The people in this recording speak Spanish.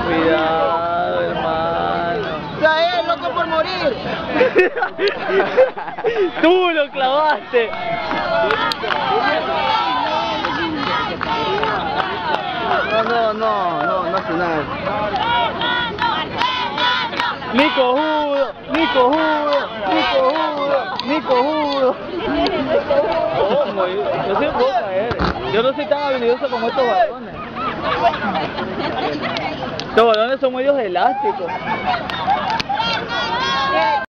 Cuidado, hermano. Ya es loco por morir. Tú lo clavaste. No hace nada. Ni cojudo, ni cojudo, ni cojudo, ni cojudo. ¿Cómo? Yo soy puedo caer. Yo no soy tan habilidoso como estos balones. Estos balones son medios elásticos.